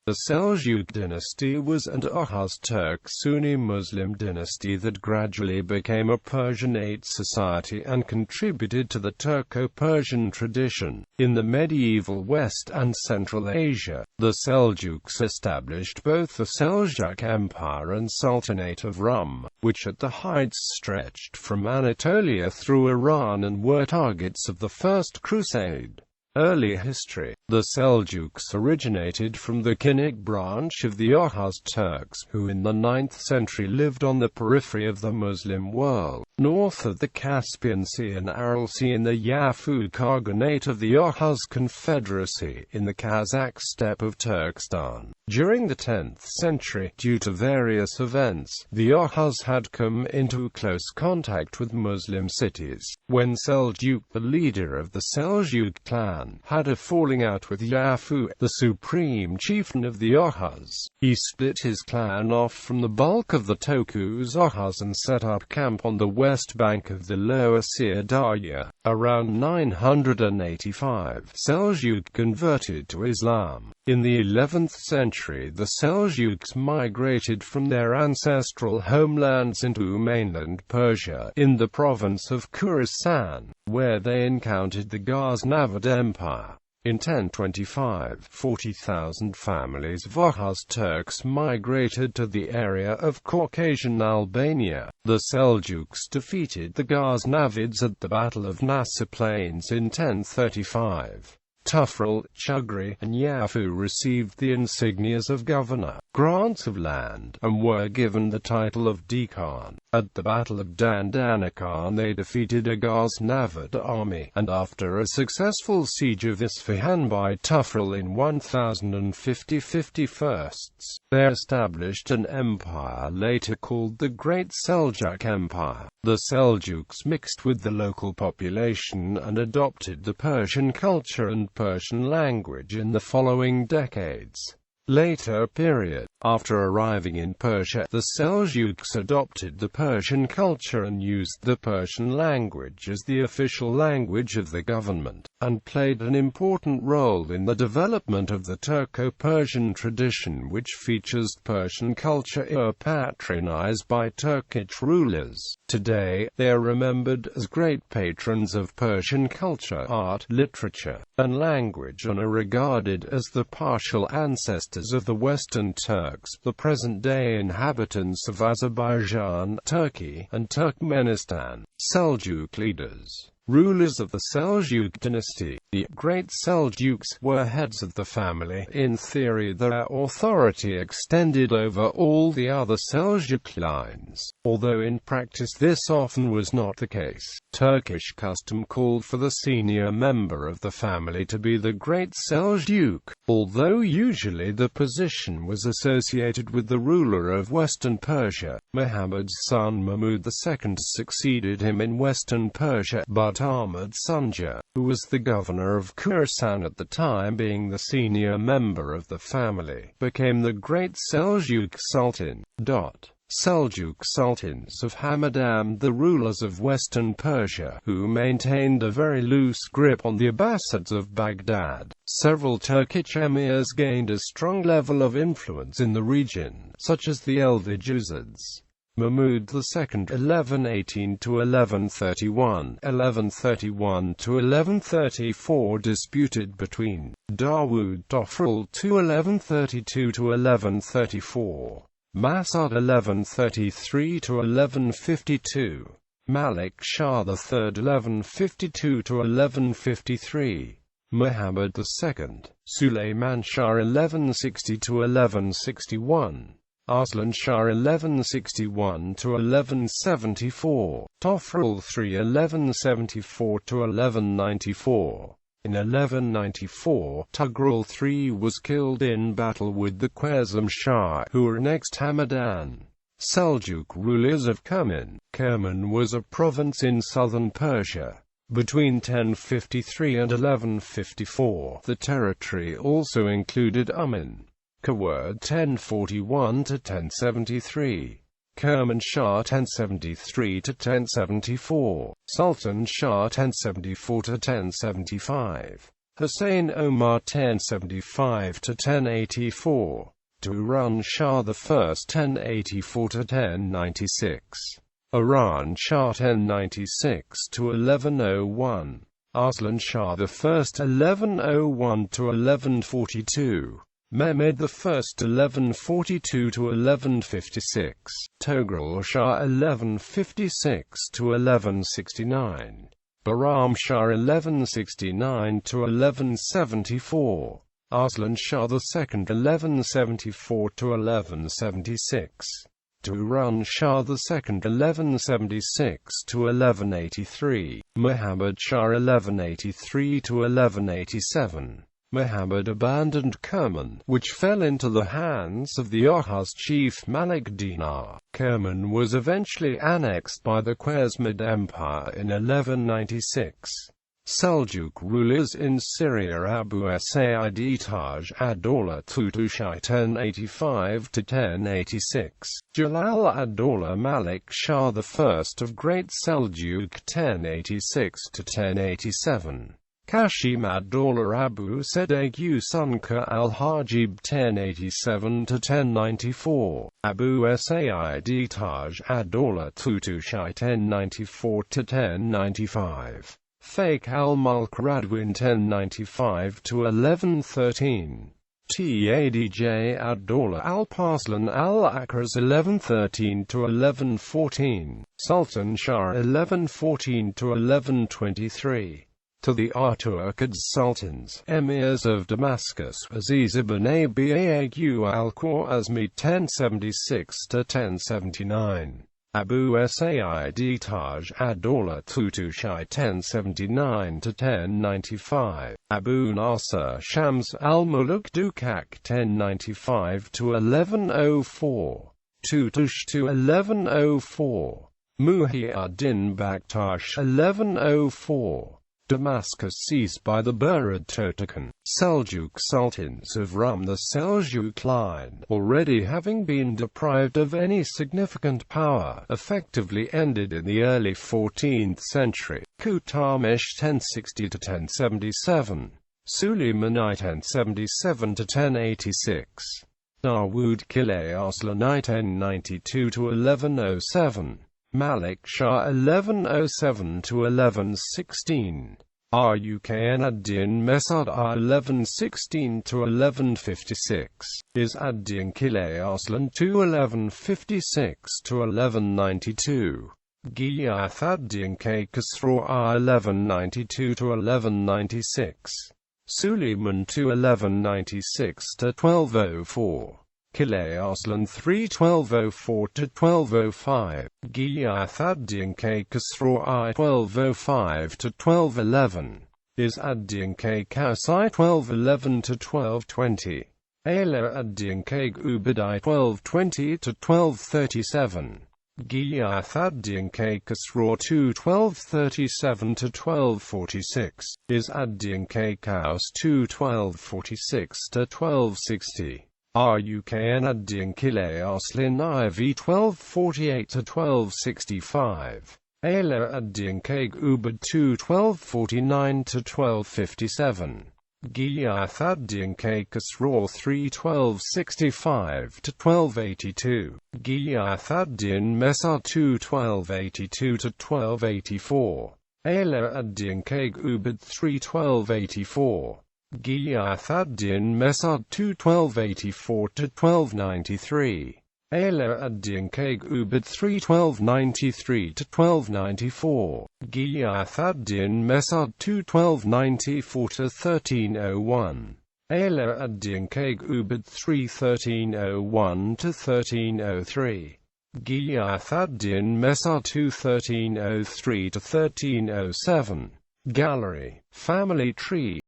The Seljuk dynasty was an Oghuz Turk Sunni Muslim dynasty that gradually became a Persianate society and contributed to the Turko-Persian tradition. In the medieval West and Central Asia, the Seljuqs established both the Seljuk Empire and Sultanate of Rum, which at the heights stretched from Anatolia through Iran and were targets of the First Crusade. Early history. The Seljuqs originated from the Kinnic branch of the Oghuz Turks, who in the 9th century lived on the periphery of the Muslim world, north of the Caspian Sea and Aral Sea in the Yafu Khaganate of the Oghuz Confederacy, in the Kazakh steppe of Turkestan. During the 10th century, due to various events, the Oghuz had come into close contact with Muslim cities. When Seljuk, the leader of the Seljuk clan, had a falling out with Yafu, the supreme chieftain of the Oghuz, he split his clan off from the bulk of the Tokus Oghuz and set up camp on the west bank of the lower Darya. Around 985, Seljuk converted to Islam. In the 11th century, the Seljuks migrated from their ancestral homelands into mainland Persia, in the province of Khorasan, where they encountered the Ghaznavid Empire. In 1025, 40,000 families of Oghuz Turks migrated to the area of Caucasian Albania. The Seljuks defeated the Ghaznavids at the Battle of Nasir Plains in 1035. Tufril, Chugri, and Yafu received the insignias of governor, grants of land, and were given the title of Deccan. At the Battle of Dandanakan they defeated a Ghaznavid army, and after a successful siege of Isfahan by Tufril in 1050, they established an empire later called the Great Seljuk Empire. The Seljuks mixed with the local population and adopted the Persian culture and Persian language in the following decades. Later period. After arriving in Persia, the Seljuks adopted the Persian culture and used the Persian language as the official language of the government, and played an important role in the development of the Turko-Persian tradition, which features Persian culture patronized by Turkic rulers. Today, they are remembered as great patrons of Persian culture, art, literature, and language, and are regarded as the partial ancestors of the Western Turks, the present-day inhabitants of Azerbaijan, Turkey, and Turkmenistan. Seljuk leaders. Rulers of the Seljuk dynasty. The Great Seljuks were heads of the family. In theory, their authority extended over all the other Seljuk lines, although in practice this often was not the case. Turkish custom called for the senior member of the family to be the Great Seljuk, although usually the position was associated with the ruler of Western Persia. Muhammad's son Mahmud II succeeded him in Western Persia, but Ahmad Sunja, who was the governor of Khorasan at the time, being the senior member of the family, became the Great Seljuk Sultan. Seljuk Sultans of Hamadan, the rulers of Western Persia, who maintained a very loose grip on the Abbasids of Baghdad. Several Turkic emirs gained a strong level of influence in the region, such as the Eldijuzids. Mahmud II (1118–1131), 1131–1134 disputed between Dawood Tofrul II (1132–1134), Masud (1133–1152), Malik Shah III (1152–1153), Muhammad II, Sulayman Shah (1160–1161), Arslan Shah (1161–1174), Tofrul III (1174–1194). In 1194, Tughril III was killed in battle with the Khwarezm Shah, who annexed Hamadan. Seljuk rulers of Kerman. Kerman was a province in southern Persia. Between 1053 and 1154, the territory also included Uman. Kawad 1041–1073, Kerman Shah 1073–1074, Sultan Shah 1074–1075. Hussein Omar 1075–1084, Turan Shah I 1084–1096, Iran Shah 1096–1101, Arslan Shah I 1101–1142, Mehmed I 1142–1156, Togrul Shah 1156–1169, Bahram Shah 1169–1174, Arslan Shah II 1174–1176, Turan Shah II 1176–1183, Muhammad Shah 1183–1187. Muhammad abandoned Kerman, which fell into the hands of the Oghuz chief Malik Dinar. Kerman was eventually annexed by the Khwarezmid Empire in 1196. Seljuk rulers in Syria Abu Sa'id Taj ad-Dawla Tutushai 1085–1086, Jalal ad-Dawla Malik Shah I of Great Seljuk 1086–1087. Kashim ad-Dawla Abu Sedeg Usunka al-Hajib 1087–1094, Abu Sa'id Taj ad-Dawla Tutushai 1094–1095, Fake al-Mulk Radwin 1095–1113, Tadj ad-Dawla al-Parslan al-Akras 1113–1114, Sultan Shah 1114–1123. To the Arturkid sultans, emirs of Damascus, Aziz ibn Abi Ayyub al-Khwarizmi 1076–1079, Abu Sa'id Taj ad-Dawla Tutushai 1079–1095, Abu Nasr Shams al-Muluk Dukak 1095–1104, Tutush to 1104, Muhyi ad-Din Baktash 1104. Damascus seized by the Burid Totakan, Seljuk sultans of Rum. The Seljuk line, already having been deprived of any significant power, effectively ended in the early 14th century. Kutamesh 1060–1077, Suleymanite 1077–1086, Dawood Kilay Arslanite 1092–1107, Malik Shah 1107–1116, Rukn ad-Din Mesud I 1116–1156, Is ad-Din Kilay Arslan II 1156–1192, Ghiyath ad-Din K Khusraw I 1192–1196, Suleiman II 1196–1204, Kilay Arslan III 1204–1205, Ghiyath ad-Din K Khusraw I 1205–1211, Is ad-Din K Kausai 1211–1220, Ala ad-Din K Ubad I 1220–1237, Ghiyath ad-Din K Khusraw II 1237–1246, Is ad-Din K Kaus II 1246–1260. Rukn ad-Din Kilay Arslan IV 1248–1265, Ala ad-Din K Ubad II 1249–1257, Ghiyath ad-Din K Khusraw III 1265–1282, Ghiyath ad-Din Mesud II 1282–1284, Ala ad-Din K Ubad III 1284, Ghiyath ad-Din Mesud II 1284–1293, Ala ad-Din K Ubad III 1293–1294, Ghiyath ad-Din Mesud II 1294–1301, Ala ad-Din K Ubad III 1301–1303, Ghiyath ad-Din Mesud II 1303–1307. Gallery, Family Tree.